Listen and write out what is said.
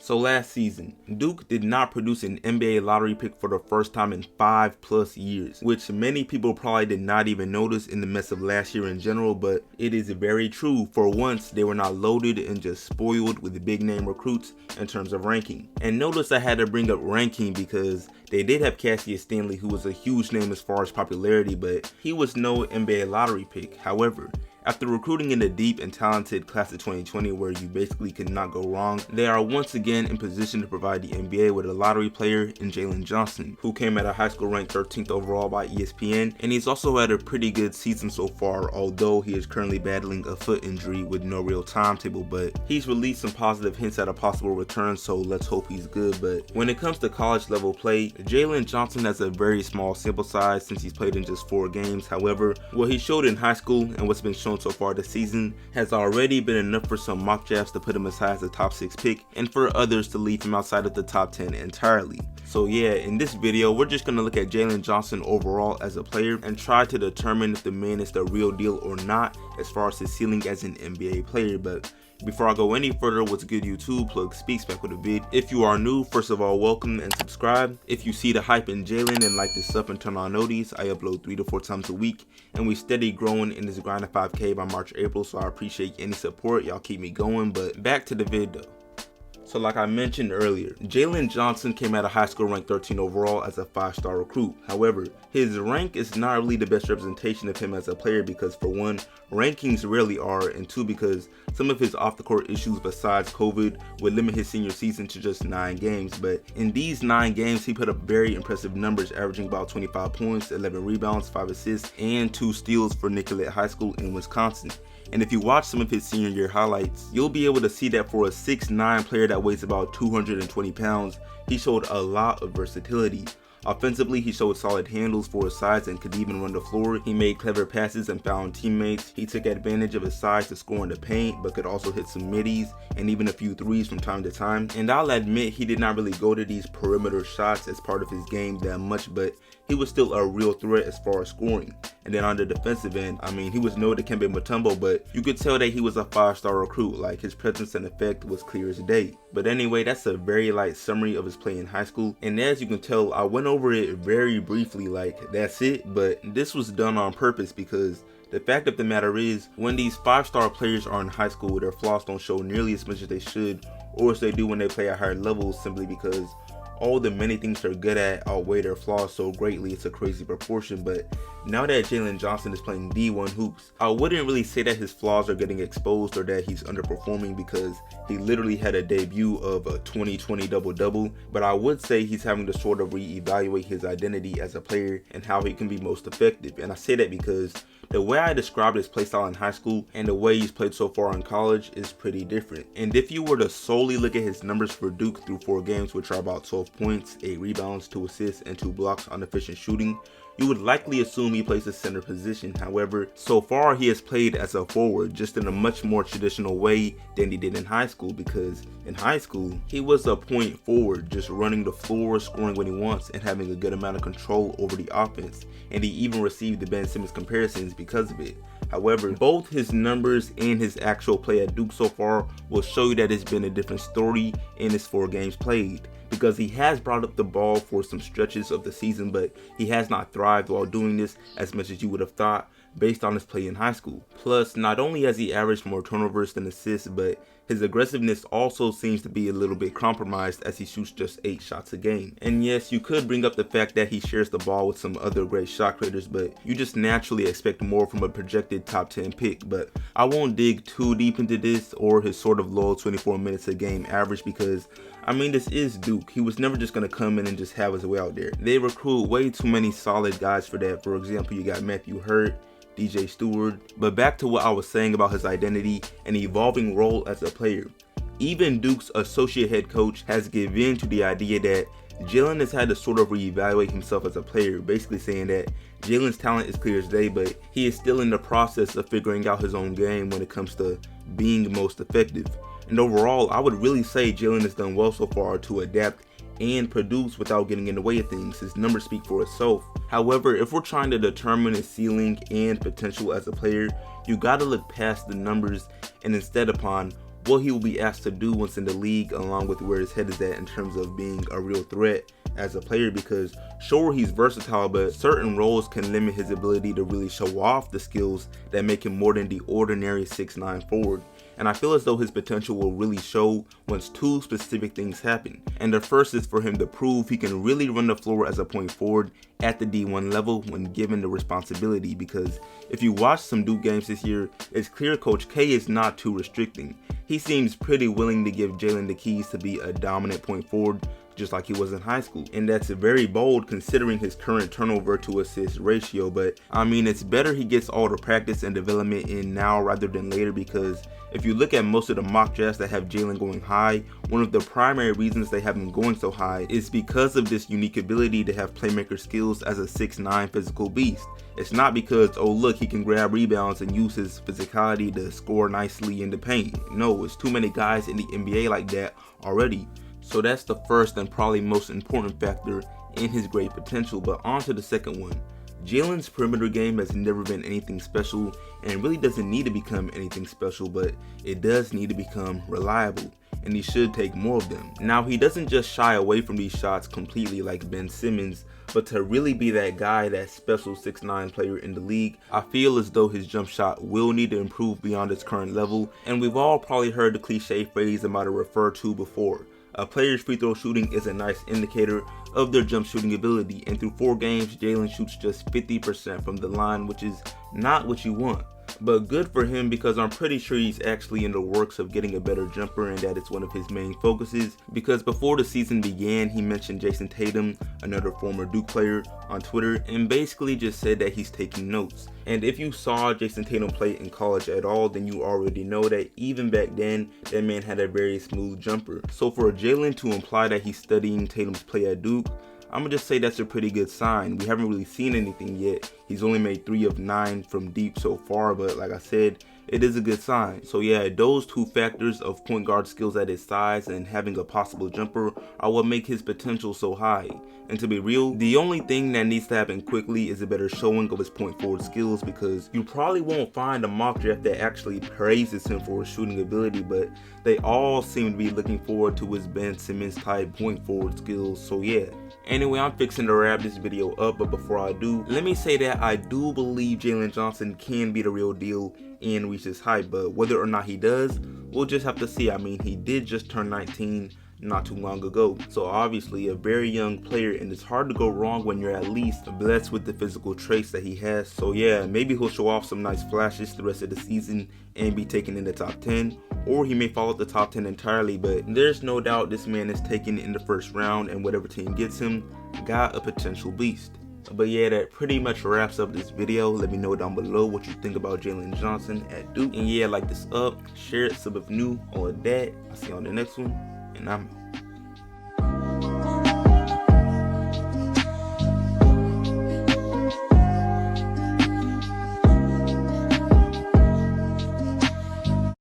So last season, Duke did not produce an NBA lottery pick for the first time in 5+ years, which many people probably did not even notice in the mess of last year in general, but it is very true. For once, they were not loaded and just spoiled with big name recruits in terms of ranking. And notice I had to bring up ranking because they did have Cassius Stanley, who was a huge name as far as popularity, but he was no NBA lottery pick. However, after recruiting in the deep and talented class of 2020 where you basically could not go wrong, they are once again in position to provide the NBA with a lottery player in Jalen Johnson, who came at a high school ranked 13th overall by ESPN, and he's also had a pretty good season so far, although he is currently battling a foot injury with no real timetable, but he's released some positive hints at a possible return, so let's hope he's good. But when it comes to college level play, Jalen Johnson has a very small sample size since he's played in just 4 games. However, what he showed in high school and what's been shown so far this season has already been enough for some mock drafts to put him as high as a top 6 pick and for others to leave him outside of the top 10 entirely. So yeah, in this video we're just going to look at Jalen Johnson overall as a player and try to determine if the man is the real deal or not as far as his ceiling as an NBA player. But before I go any further, what's good YouTube? Plug Speaks back with a vid. If you are new, first of all, welcome and subscribe. If you see the hype in Jalen and like this up and turn on notice, I upload 3 to 4 times a week and we steady growing in this grind of 5K by March, April, so I appreciate any support. Y'all keep me going, but back to the vid though. So like I mentioned earlier, Jalen Johnson came out of high school ranked 13 overall as a 5-star recruit. However, his rank is not really the best representation of him as a player because for one, rankings rarely are, and two, because some of his off-the-court issues besides COVID would limit his senior season to just 9 games. But in these 9 games, he put up very impressive numbers, averaging about 25 points, 11 rebounds, 5 assists, and 2 steals for Nicollet High School in Wisconsin. And if you watch some of his senior year highlights, you'll be able to see that for a 6'9" player that weighs about 220 pounds, he showed a lot of versatility. Offensively, he showed solid handles for his size and could even run the floor. He made clever passes and found teammates. He took advantage of his size to score in the paint, but could also hit some middies and even a few threes from time to time. And I'll admit, he did not really go to these perimeter shots as part of his game that much, but he was still a real threat as far as scoring. And then on the defensive end, I mean, he was no Dikembe Mutombo, but you could tell that he was a 5-star recruit. Like, his presence and effect was clear as day. But anyway, that's a very light summary of his play in high school. And as you can tell, I went over it very briefly, like that's it. But this was done on purpose because the fact of the matter is, when these 5-star players are in high school, their flaws don't show nearly as much as they should, or as they do when they play at higher levels, simply because all the many things they're good at outweigh their flaws so greatly. It's a crazy proportion. But now that Jalen Johnson is playing D1 hoops, I wouldn't really say that his flaws are getting exposed or that he's underperforming because he literally had a debut of a 20-20 double-double, but I would say he's having to sort of reevaluate his identity as a player and how he can be most effective. And I say that because the way I described his playstyle in high school and the way he's played so far in college is pretty different. And if you were to solely look at his numbers for Duke through 4 games, which are about 12 points, 8 rebounds, 2 assists, and 2 blocks on efficient shooting, you would likely assume he plays the center position. However, so far he has played as a forward, just in a much more traditional way than he did in high school, because in high school he was a point forward, just running the floor, scoring when he wants, and having a good amount of control over the offense. And he even received the Ben Simmons comparisons because of it. However, both his numbers and his actual play at Duke so far will show you that it's been a different story in his 4 games played, because he has brought up the ball for some stretches of the season, but he has not thrived while doing this as much as you would have thought based on his play in high school. Plus, not only has he averaged more turnovers than assists, but his aggressiveness also seems to be a little bit compromised as he shoots just 8 shots a game. And yes, you could bring up the fact that he shares the ball with some other great shot creators, but you just naturally expect more from a projected top 10 pick. But I won't dig too deep into this or his sort of low 24 minutes a game average because, I mean, this is Duke. He was never just going to come in and just have his way out there. They recruit way too many solid guys for that. For example, you got Matthew Hurt, DJ Stewart. But back to what I was saying about his identity and evolving role as a player. Even Duke's associate head coach has given in to the idea that Jalen has had to sort of reevaluate himself as a player, basically saying that Jalen's talent is clear as day, but he is still in the process of figuring out his own game when it comes to being most effective. And overall, I would really say Jalen has done well so far to adapt and produce without getting in the way of things. His numbers speak for itself. However, if we're trying to determine his ceiling and potential as a player, you gotta look past the numbers and instead upon what he will be asked to do once in the league, along with where his head is at in terms of being a real threat as a player, because sure, he's versatile, but certain roles can limit his ability to really show off the skills that make him more than the ordinary 6'9" forward. And I feel as though his potential will really show once two specific things happen. And the first is for him to prove he can really run the floor as a point forward at the D1 level when given the responsibility, because if you watch some Duke games this year, it's clear Coach K is not too restricting. He seems pretty willing to give Jalen the keys to be a dominant point forward, just like he was in high school. And that's very bold considering his current turnover to assist ratio, but I mean, it's better he gets all the practice and development in now rather than later, because if you look at most of the mock drafts that have Jalen going high, one of the primary reasons they have him going so high is because of this unique ability to have playmaker skills as a 6'9" physical beast. It's not because, oh look, he can grab rebounds and use his physicality to score nicely in the paint. No, it's too many guys in the NBA like that already. So that's the first and probably most important factor in his great potential. But on to the second one. Jalen's perimeter game has never been anything special and really doesn't need to become anything special, but it does need to become reliable, and he should take more of them. Now, he doesn't just shy away from these shots completely like Ben Simmons, but to really be that guy, that special 6'9" player in the league, I feel as though his jump shot will need to improve beyond its current level. And we've all probably heard the cliche phrase I'm about to refer to before. A player's free throw shooting is a nice indicator of their jump shooting ability, and through 4 games, Jalen shoots just 50% from the line, which is not what you want. But good for him, because I'm pretty sure he's actually in the works of getting a better jumper, and that is one of his main focuses, because before the season began, he mentioned Jason Tatum, another former Duke player, on Twitter, and basically just said that he's taking notes. And if you saw Jason Tatum play in college at all, then you already know that even back then, that man had a very smooth jumper. So for Jalen to imply that he's studying Tatum's play at Duke, I'm gonna just say that's a pretty good sign. We haven't really seen anything yet. He's only made 3 of 9 from deep so far, but like I said, it is a good sign. So yeah, those 2 factors of point guard skills at his size and having a possible jumper are what make his potential so high. And to be real, the only thing that needs to happen quickly is a better showing of his point forward skills, because you probably won't find a mock draft that actually praises him for his shooting ability, but they all seem to be looking forward to his Ben Simmons type point forward skills. So yeah. Anyway, I'm fixing to wrap this video up, but before I do, let me say that I do believe Jalen Johnson can be the real deal and reach his height, but whether or not he does, we'll just have to see. I mean, he did just turn 19 not too long ago, so obviously a very young player, and it's hard to go wrong when you're at least blessed with the physical traits that he has. So yeah, maybe he'll show off some nice flashes the rest of the season and be taken in the top 10, or he may fall out the top 10 entirely, but there's no doubt this man is taken in the first round, and whatever team gets him got a potential beast. But yeah, that pretty much wraps up this video. Let me know down below what you think about Jalen Johnson at Duke, and yeah, like this up, share it, sub if new, all of that. I'll see you on the next one, and I'm out.